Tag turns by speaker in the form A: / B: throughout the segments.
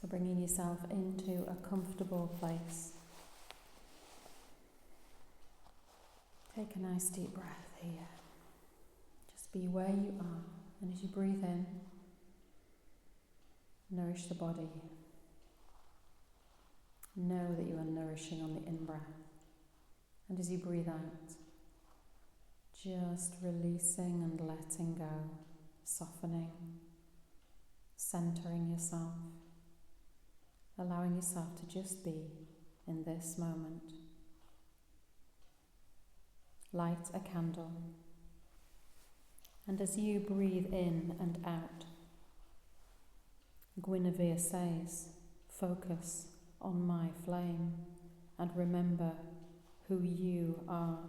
A: So bringing yourself into a comfortable place. Take a nice deep breath here. Just be where you are, and as you breathe in, nourish the body. Know that you are nourishing on the in-breath. And as you breathe out, just releasing and letting go, softening, centering yourself, allowing yourself to just be in this moment. Light a candle, and as you breathe in and out, Guinevere says, focus on my flame and remember who you are.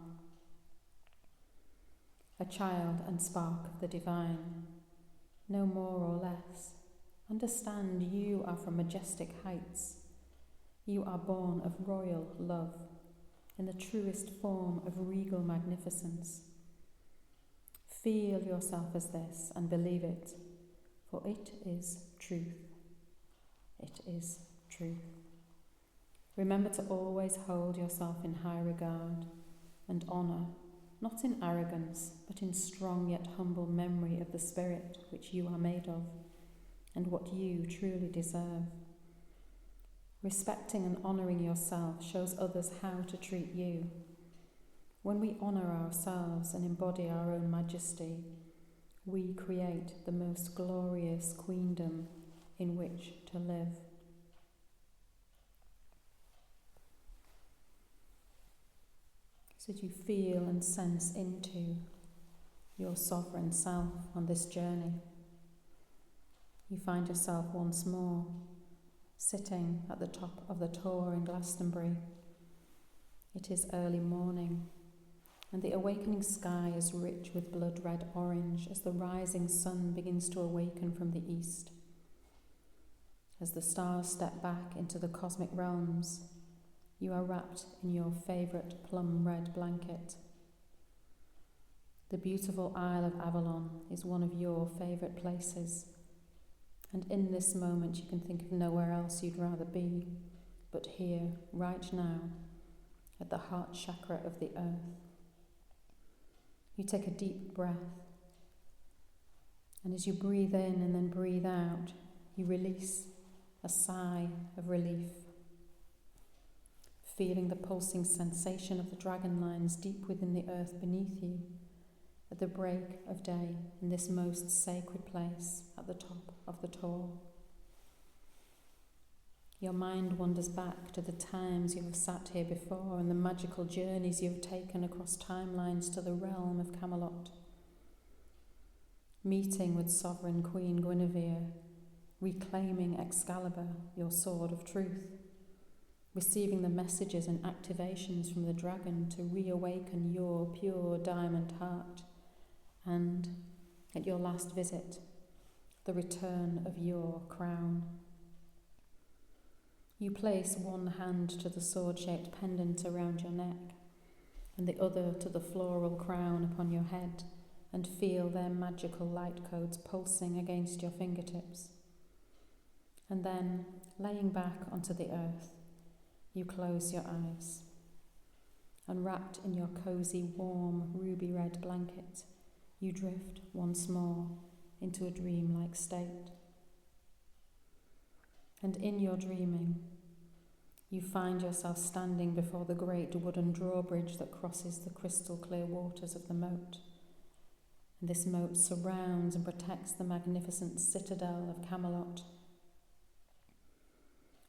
A: A child and spark of the divine, no more or less. Understand you are from majestic heights. You are born of royal love, in the truest form of regal magnificence. Feel yourself as this and believe it, for it is truth. It is truth. Remember to always hold yourself in high regard and honour, not in arrogance, but in strong yet humble memory of the spirit which you are made of, and what you truly deserve. Respecting and honouring yourself shows others how to treat you. When we honour ourselves and embody our own majesty, we create the most glorious queendom in which to live. So you feel and sense into your sovereign self on this journey. You find yourself once more sitting at the top of the Tor in Glastonbury. It is early morning, and the awakening sky is rich with blood-red orange as the rising sun begins to awaken from the east. As the stars step back into the cosmic realms, you are wrapped in your favourite plum-red blanket. The beautiful Isle of Avalon is one of your favourite places, and in this moment you can think of nowhere else you'd rather be but here, right now, at the heart chakra of the earth. You take a deep breath, and as you breathe in and then breathe out, you release a sigh of relief, feeling the pulsing sensation of the dragon lines deep within the earth beneath you at the break of day in this most sacred place at the top of the Tor. Your mind wanders back to the times you have sat here before and the magical journeys you have taken across timelines to the realm of Camelot. Meeting with sovereign Queen Guinevere, reclaiming Excalibur, your sword of truth, receiving the messages and activations from the dragon to reawaken your pure diamond heart, and, at your last visit, the return of your crown. You place one hand to the sword-shaped pendant around your neck, and the other to the floral crown upon your head, and feel their magical light codes pulsing against your fingertips. And then, laying back onto the earth, you close your eyes, and wrapped in your cosy, warm, ruby-red blanket, you drift once more into a dreamlike state. And in your dreaming, you find yourself standing before the great wooden drawbridge that crosses the crystal clear waters of the moat. And this moat surrounds and protects the magnificent citadel of Camelot.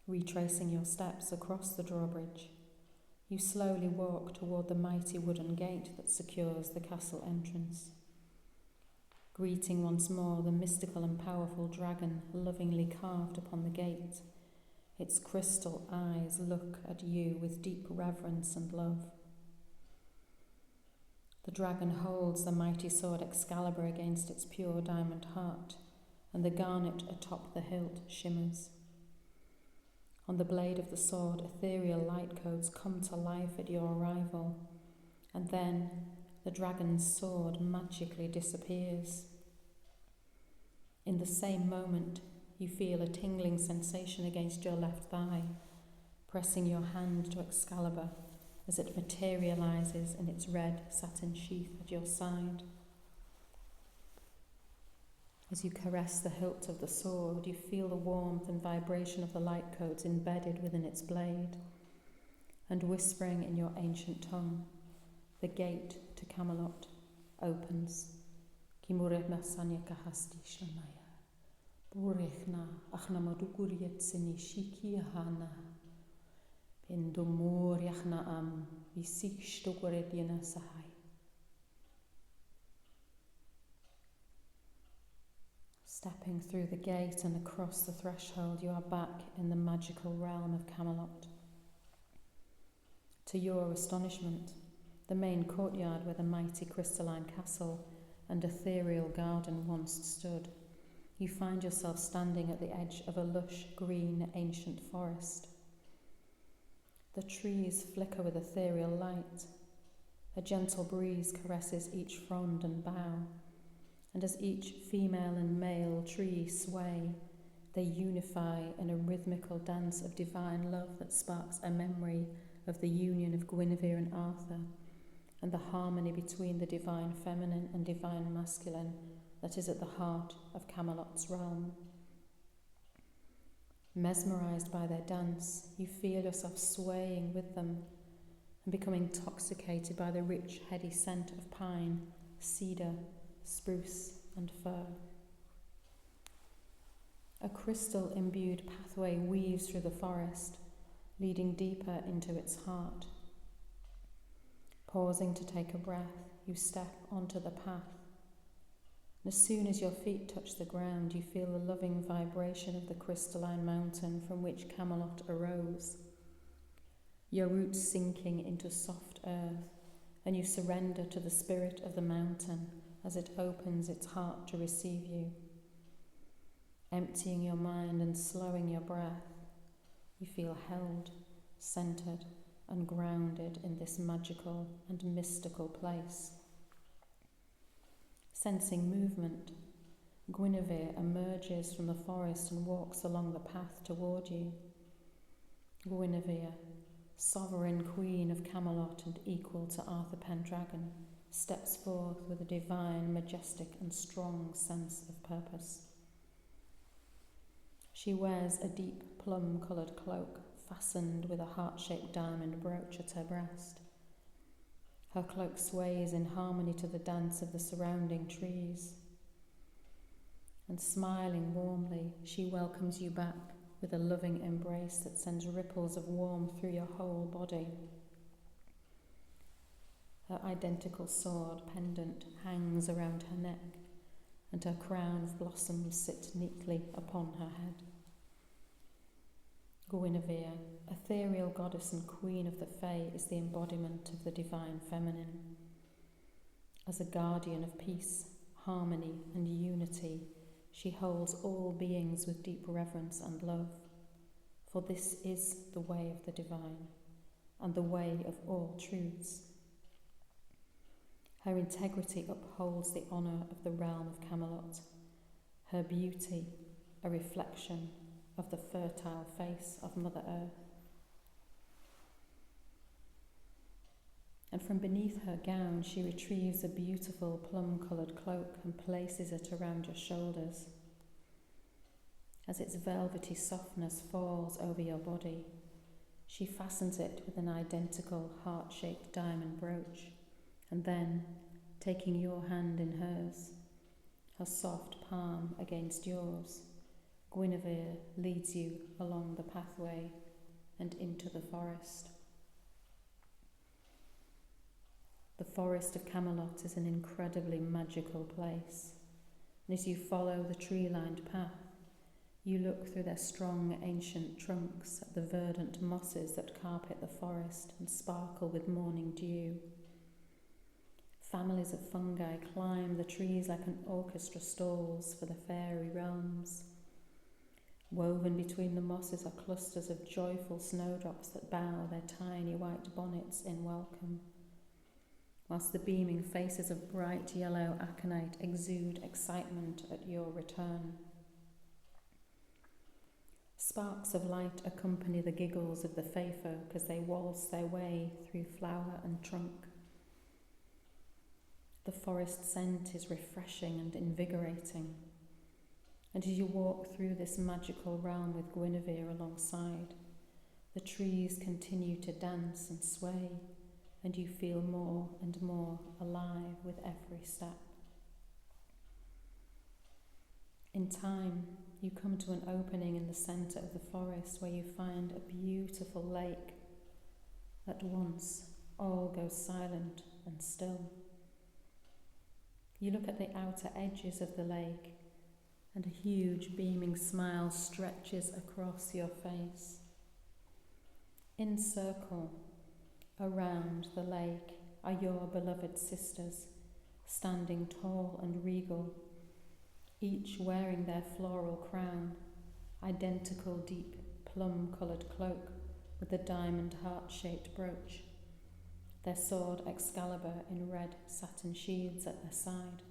A: Retracing your steps across the drawbridge, you slowly walk toward the mighty wooden gate that secures the castle entrance. Greeting once more the mystical and powerful dragon lovingly carved upon the gate, its crystal eyes look at you with deep reverence and love. The dragon holds the mighty sword Excalibur against its pure diamond heart, and the garnet atop the hilt shimmers. On the blade of the sword, ethereal light codes come to life at your arrival, and then the dragon's sword magically disappears. In the same moment, you feel a tingling sensation against your left thigh, pressing your hand to Excalibur as it materializes in its red satin sheath at your side. As you caress the hilt of the sword, you feel the warmth and vibration of the light codes embedded within its blade, and whispering in your ancient tongue, the gate to Camelot opens. Kimurechna sanya kahasti shamaya. Burechna achna madukuriet sinishiki hana. Pendumur yachna am visik stoguredina sahai. Stepping through the gate and across the threshold, you are back in the magical realm of Camelot. To your astonishment, the main courtyard where the mighty crystalline castle and ethereal garden once stood, you find yourself standing at the edge of a lush, green, ancient forest. The trees flicker with ethereal light. A gentle breeze caresses each frond and bough, and as each female and male tree sway, they unify in a rhythmical dance of divine love that sparks a memory of the union of Guinevere and Arthur, and the harmony between the divine feminine and divine masculine that is at the heart of Camelot's realm. Mesmerized by their dance, you feel yourself swaying with them and becoming intoxicated by the rich, heady scent of pine, cedar, spruce and fir. A crystal-imbued pathway weaves through the forest, leading deeper into its heart. Pausing to take a breath, you step onto the path. And as soon as your feet touch the ground, you feel the loving vibration of the crystalline mountain from which Camelot arose. Your roots sinking into soft earth, and you surrender to the spirit of the mountain as it opens its heart to receive you. Emptying your mind and slowing your breath, you feel held, centered, and grounded in this magical and mystical place. Sensing movement, Guinevere emerges from the forest and walks along the path toward you. Guinevere, sovereign queen of Camelot and equal to Arthur Pendragon, steps forth with a divine, majestic and strong sense of purpose. She wears a deep plum-coloured cloak fastened with a heart-shaped diamond brooch at her breast. Her cloak sways in harmony to the dance of the surrounding trees. And smiling warmly, she welcomes you back with a loving embrace that sends ripples of warmth through your whole body. Her identical sword pendant hangs around her neck, and her crown of blossoms sits neatly upon her head. Guinevere, ethereal goddess and queen of the Fae, is the embodiment of the divine feminine. As a guardian of peace, harmony, and unity, she holds all beings with deep reverence and love, for this is the way of the divine, and the way of all truths. Her integrity upholds the honour of the realm of Camelot, her beauty a reflection of the fertile face of Mother Earth. And from beneath her gown she retrieves a beautiful plum-coloured cloak and places it around your shoulders. As its velvety softness falls over your body, she fastens it with an identical heart-shaped diamond brooch, and then, taking your hand in hers, her soft palm against yours, Guinevere leads you along the pathway and into the forest. The forest of Camelot is an incredibly magical place, and as you follow the tree-lined path, you look through their strong ancient trunks at the verdant mosses that carpet the forest and sparkle with morning dew. Families of fungi climb the trees like an orchestra stalls for the fairy realms. Woven between the mosses are clusters of joyful snowdrops that bow their tiny white bonnets in welcome, whilst the beaming faces of bright yellow aconite exude excitement at your return. Sparks of light accompany the giggles of the fae folk as they waltz their way through flower and trunk. The forest scent is refreshing and invigorating, and as you walk through this magical realm with Guinevere alongside, the trees continue to dance and sway, and you feel more and more alive with every step. In time, you come to an opening in the centre of the forest where you find a beautiful lake. At once, all goes silent and still. You look at the outer edges of the lake, and a huge beaming smile stretches across your face. In circle, around the lake, are your beloved sisters, standing tall and regal, each wearing their floral crown, identical deep plum-coloured cloak with a diamond heart-shaped brooch, their sword Excalibur in red satin sheaths at their side.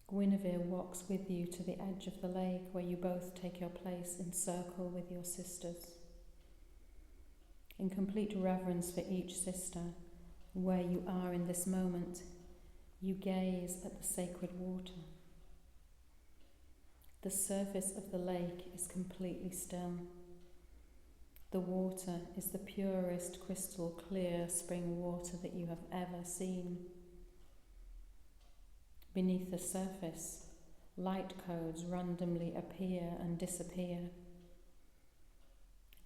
A: Guinevere walks with you to the edge of the lake where you both take your place in circle with your sisters. In complete reverence for each sister, where you are in this moment, you gaze at the sacred water. The surface of the lake is completely still. The water is the purest crystal clear spring water that you have ever seen. Beneath the surface, light codes randomly appear and disappear.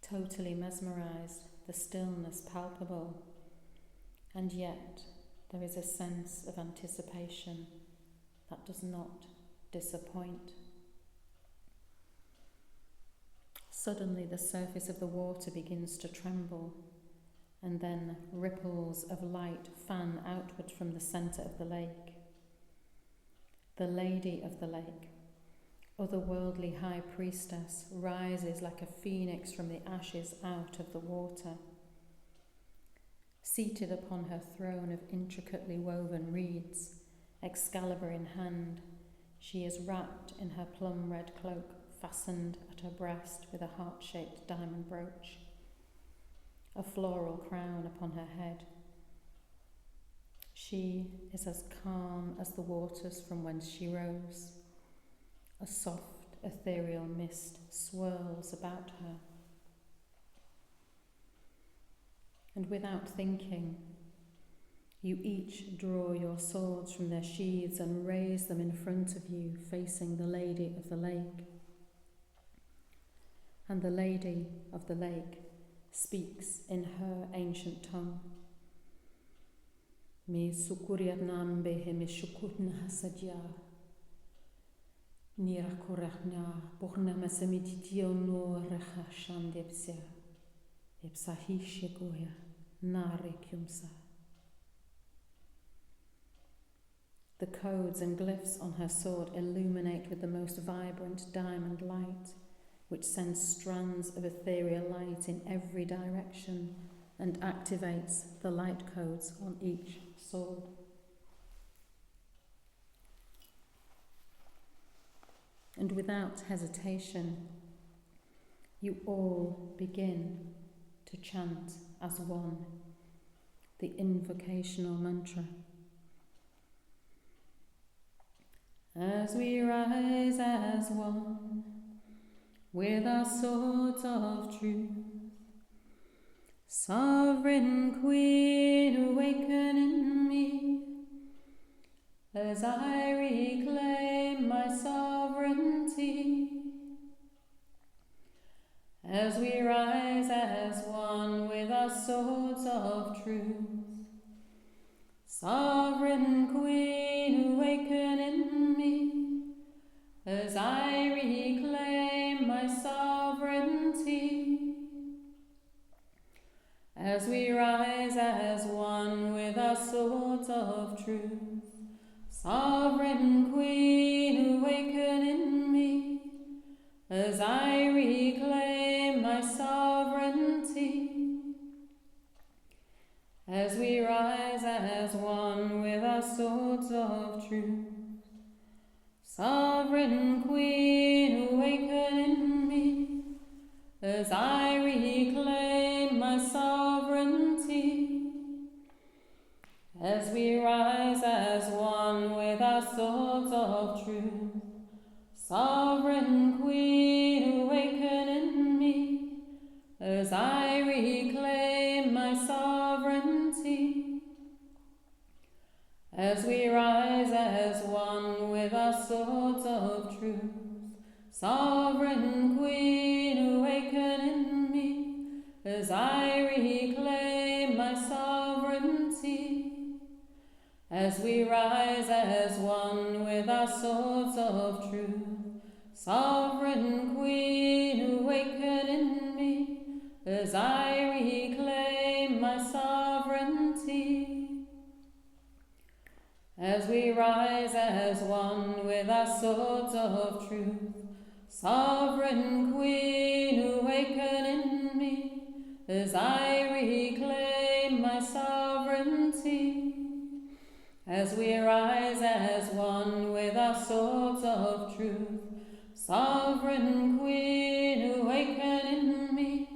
A: Totally mesmerized, the stillness palpable, and yet there is a sense of anticipation that does not disappoint. Suddenly the surface of the water begins to tremble, and then ripples of light fan outward from the centre of the lake. The Lady of the Lake, otherworldly high priestess, rises like a phoenix from the ashes out of the water. Seated upon her throne of intricately woven reeds, Excalibur in hand, she is wrapped in her plum-red cloak, fastened at her breast with a heart-shaped diamond brooch, a floral crown upon her head. She is as calm as the waters from whence she rose. A soft, ethereal mist swirls about her. And without thinking, you each draw your swords from their sheaths and raise them in front of you, facing the Lady of the Lake. And the Lady of the Lake speaks in her ancient tongue. Me sukuriatnam behe me shukutna hasadya. Nira kurachna bochna masamititio no recha shandepsia. Epsahishegoya narekyumsa. The codes and glyphs on her sword illuminate with the most vibrant diamond light, which sends strands of ethereal light in every direction and activates the light codes on each sword. And without hesitation, you all begin to chant as one the invocational mantra. As we rise as one, with our swords of truth, Sovereign Queen, awaken in me, as I reclaim my sovereignty. As we rise as one with our swords of truth, Sovereign Queen, awaken in me, as I reclaim my sovereignty. As we rise as one with our swords of truth, Sovereign Queen, awaken in me, as I reclaim my sovereignty. As we rise as one with our swords of truth, Sovereign Queen, awaken truth. Sovereign Queen, awaken in me as I reclaim my sovereignty. As we rise as one with our swords of truth. Sovereign Queen, awaken in me as I reclaim my sovereignty. As we rise as one with our swords of truth. Sovereign Queen, awaken in me as I reclaim my sovereignty. As we rise as one with our swords of truth. Sovereign Queen, awaken in me as I reclaim my sovereignty. As we rise as one with our swords of truth. Sovereign Queen, awaken in me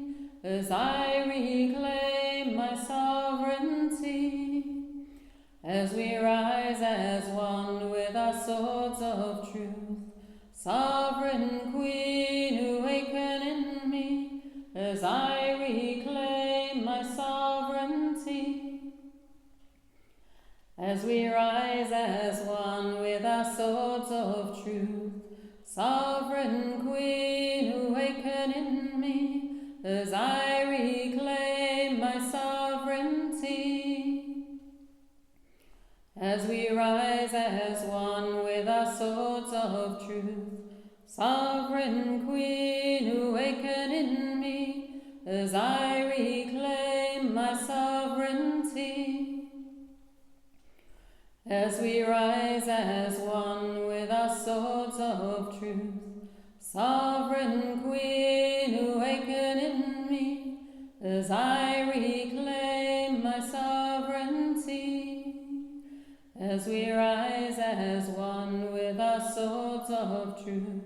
A: as I reclaim my sovereignty. As we rise as one with our swords of truth. Sovereign Queen, awaken in me as I reclaim my sovereignty. As we rise as one with our swords of truth. Sovereign Queen, awaken in me as I reclaim my sovereignty. As we rise as one with our swords of truth. Sovereign Queen, awaken in me as I reclaim my sovereignty. As we rise as one with our swords of truth. Sovereign Queen, awaken in me as I reclaim my sovereignty. As we rise as one with our swords of truth.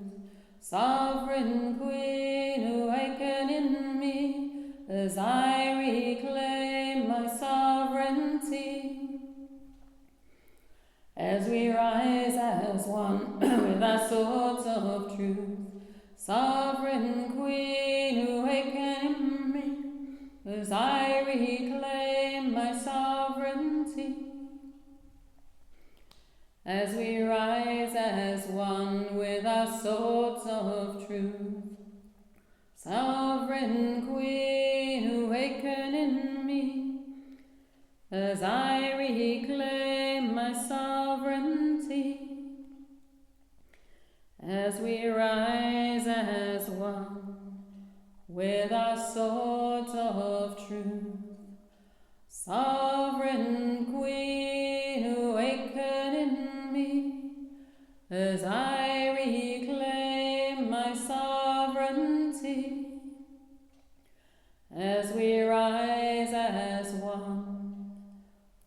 A: Sovereign Queen, awaken in me as I reclaim my sovereignty. As we rise as one with our swords of truth. Sovereign Queen, awaken in me as I reclaim my sovereignty. As we rise as one with our swords of truth. Sovereign Queen, awaken in me as I reclaim my sovereignty. As we rise as one with our swords of truth. Sovereign Queen, awaken in me as I reclaim my sovereignty. As we rise as one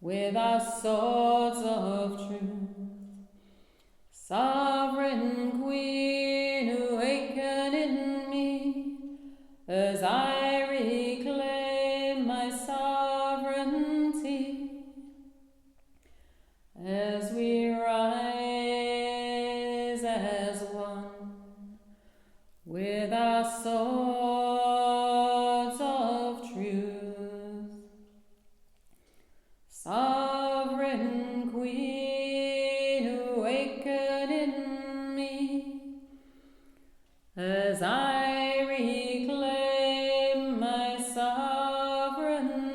A: with our swords of truth. Sovereign Queen, awaken in me as I reclaim my sovereignty. As we rise as one with our swords of truth. Sovereign Queen, awaken in me as I reclaim my sovereignty.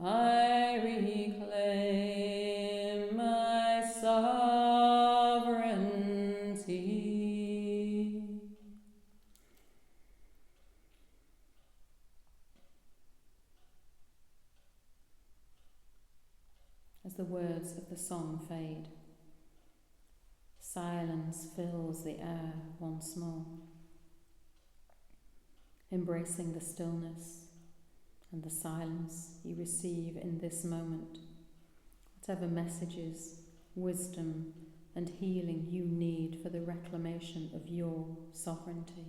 A: I reclaim my sovereignty. As the words of the song fade, silence fills the air once more, embracing the stillness and the silence you receive in this moment, whatever messages, wisdom and healing you need for the reclamation of your sovereignty.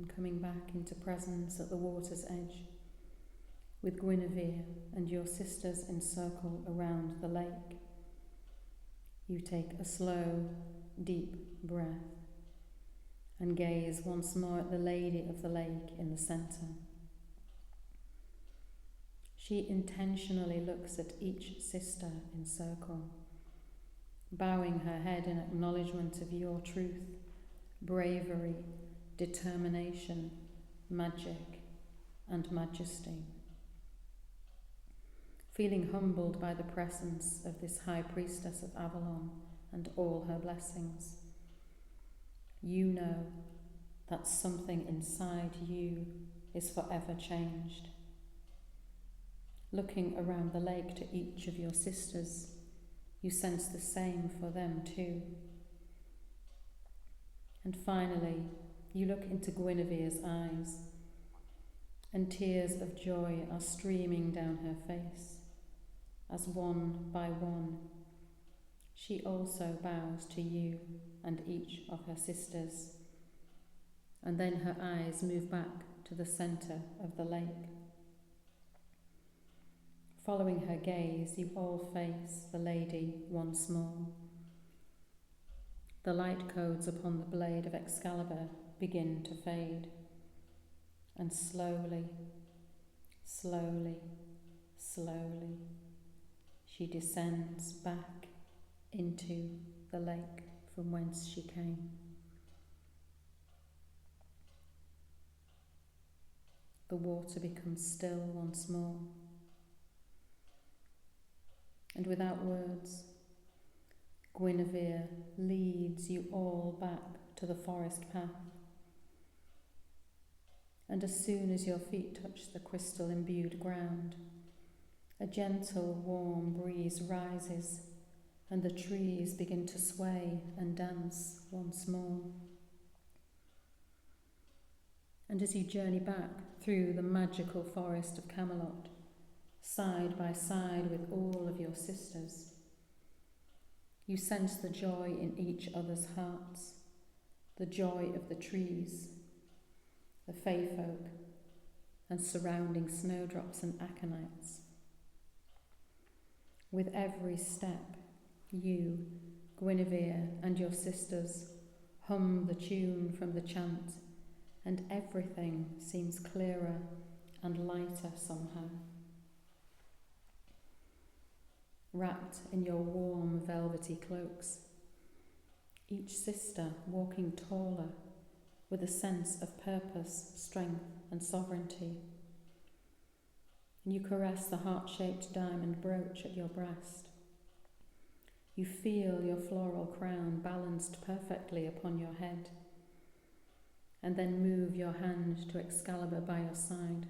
A: and coming back into presence at the water's edge, with Guinevere and your sisters encircle around the lake. You take a slow, deep breath and gaze once more at the Lady of the Lake in the centre. She intentionally looks at each sister in circle, bowing her head in acknowledgement of your truth, bravery, determination, magic, and majesty. Feeling humbled by the presence of this High Priestess of Avalon and all her blessings, you know that something inside you is forever changed. Looking around the lake to each of your sisters, you sense the same for them too. And finally, you look into Guinevere's eyes, and tears of joy are streaming down her face, as one by one, she also bows to you and each of her sisters, and then her eyes move back to the centre of the lake. Following her gaze, you all face the lady once more. The light codes upon the blade of Excalibur begin to fade, and slowly, slowly, slowly, she descends back into the lake from whence she came. The water becomes still once more, and without words, Guinevere leads you all back to the forest path. And as soon as your feet touch the crystal-imbued ground, a gentle, warm breeze rises, and the trees begin to sway and dance once more. And as you journey back through the magical forest of Camelot, side by side with all of your sisters, you sense the joy in each other's hearts, the joy of the trees, the fae folk, and surrounding snowdrops and aconites. With every step, you, Guinevere, and your sisters hum the tune from the chant, and everything seems clearer and lighter somehow. Wrapped in your warm velvety cloaks, each sister walking taller with a sense of purpose, strength, and sovereignty. And you caress the heart-shaped diamond brooch at your breast. You feel your floral crown balanced perfectly upon your head, and then move your hand to Excalibur by your side.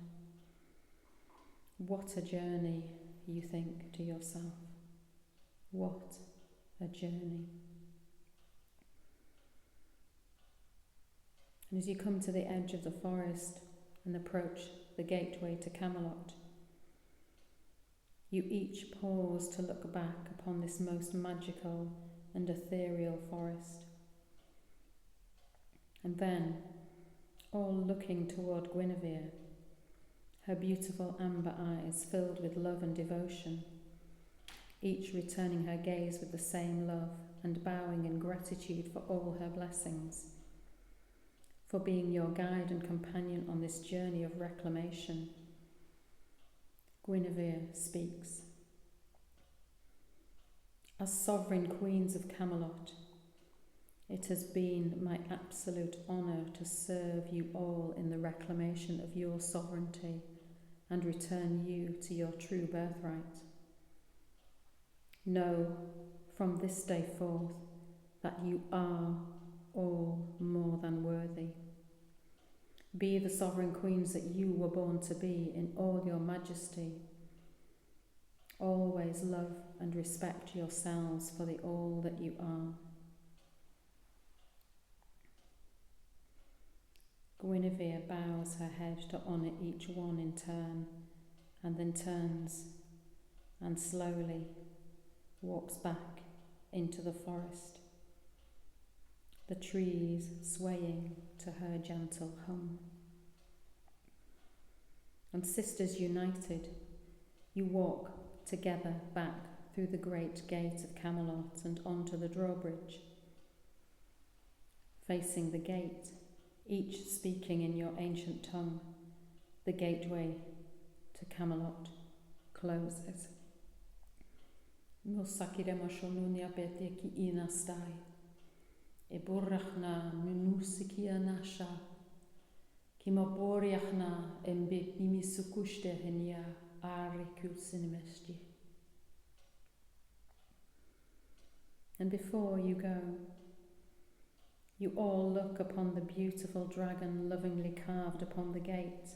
A: What a journey, you think to yourself. What a journey. And as you come to the edge of the forest and approach the gateway to Camelot, you each pause to look back upon this most magical and ethereal forest. And then, all looking toward Guinevere, her beautiful amber eyes filled with love and devotion, each returning her gaze with the same love and bowing in gratitude for all her blessings, for being your guide and companion on this journey of reclamation. Guinevere speaks. As sovereign queens of Camelot, it has been my absolute honour to serve you all in the reclamation of your sovereignty and return you to your true birthright. Know from this day forth that you are all more than worthy. Be the sovereign queens that you were born to be in all your majesty. Always love and respect yourselves for the all that you are. Guinevere bows her head to honour each one in turn, and then turns and slowly walks back into the forest. the trees swaying to her gentle hum. And sisters united, you walk together back through the great gate of Camelot and onto the drawbridge. Facing the gate, each speaking in your ancient tongue, the gateway to Camelot closes. No sakirema shonunia betia ki ina stai. E borachna nunusikia nasha. Kima boriachna embe nimisukushte henia arikulsinimesti. And before you go, you all look upon the beautiful dragon lovingly carved upon the gate,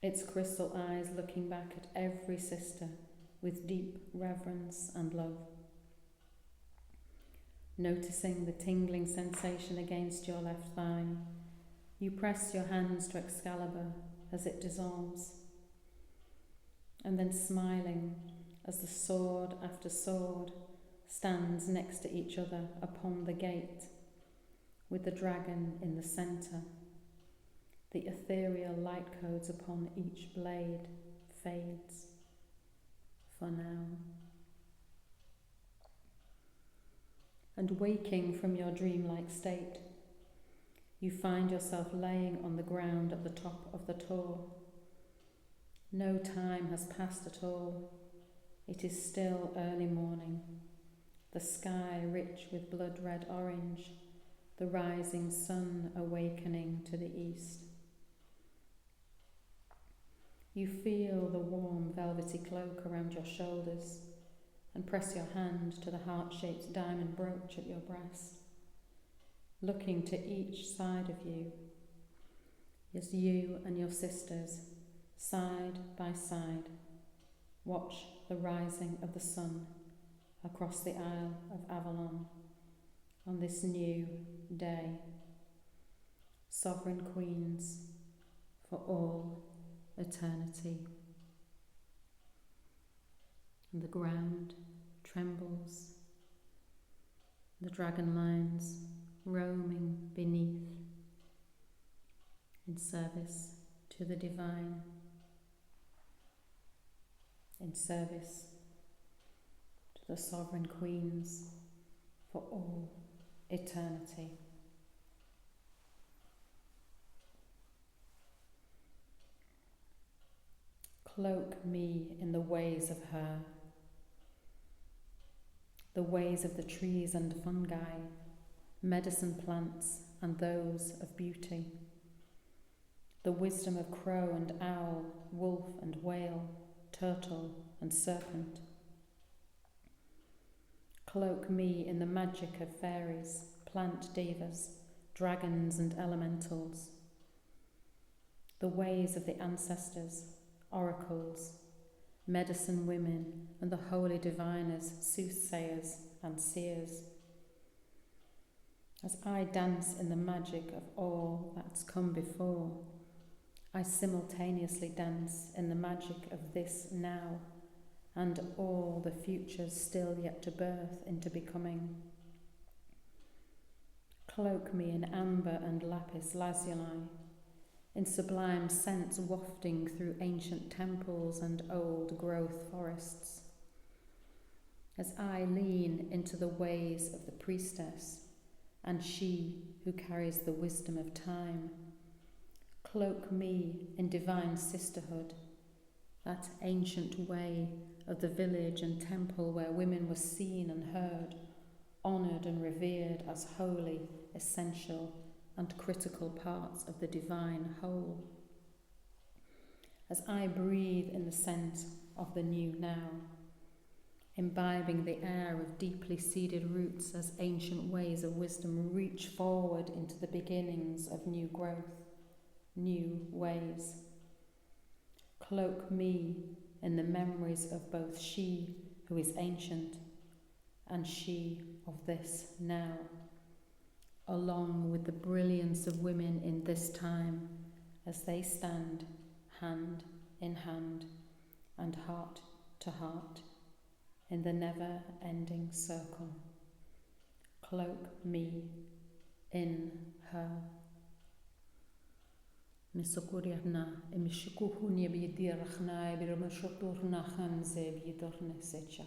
A: its crystal eyes looking back at every sister with deep reverence and love. Noticing the tingling sensation against your left thigh, you press your hands to Excalibur as it dissolves, and then smiling as the sword after sword stands next to each other upon the gate, with the dragon in the centre. The ethereal light codes upon each blade fades for now. And waking from your dreamlike state, you find yourself laying on the ground at the top of the tor. No time has passed at all. It is still early morning, the sky rich with blood-red orange, the rising sun awakening to the east. You feel the warm velvety cloak around your shoulders and press your hand to the heart-shaped diamond brooch at your breast, looking to each side of you as you and your sisters, side by side, watch the rising of the sun across the Isle of Avalon on this new day, sovereign queens for all eternity. And the ground trembles, the dragon lines roaming beneath in service to the divine, in service to the sovereign queens for all eternity. Cloak me in the ways of her, the ways of the trees and fungi, medicine plants and those of beauty, the wisdom of crow and owl, wolf and whale, turtle and serpent. Cloak me in the magic of fairies, plant devas, dragons and elementals, the ways of the ancestors, oracles, medicine women and the holy diviners, soothsayers and seers. As I dance in the magic of all that's come before, I simultaneously dance in the magic of this now and all the futures still yet to birth into becoming. Cloak me in amber and lapis lazuli, in sublime scents wafting through ancient temples and old-growth forests. As I lean into the ways of the priestess and she who carries the wisdom of time, cloak me in divine sisterhood, that ancient way of the village and temple where women were seen and heard, honoured and revered as holy, essential and critical parts of the divine whole. As I breathe in the scent of the new now, imbibing the air of deeply seeded roots as ancient ways of wisdom reach forward into the beginnings of new growth, new ways. Cloak me in the memories of both she who is ancient and she of this now, along with the brilliance of women in this time as they stand hand in hand and heart to heart in the never-ending circle. Cloak me in her. Misokuriana emishikuhunia bidirachna birmashoturna hanze bidornesecha.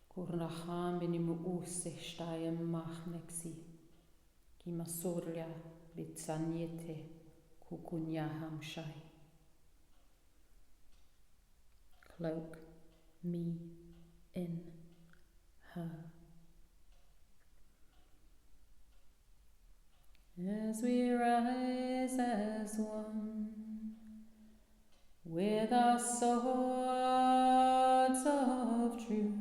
A: Kurnacham benimu usestayem machnexi. Kimasurya bitsaniete kukunyaham shai. Cloak me in her. As we rise as one, with our swords of truth,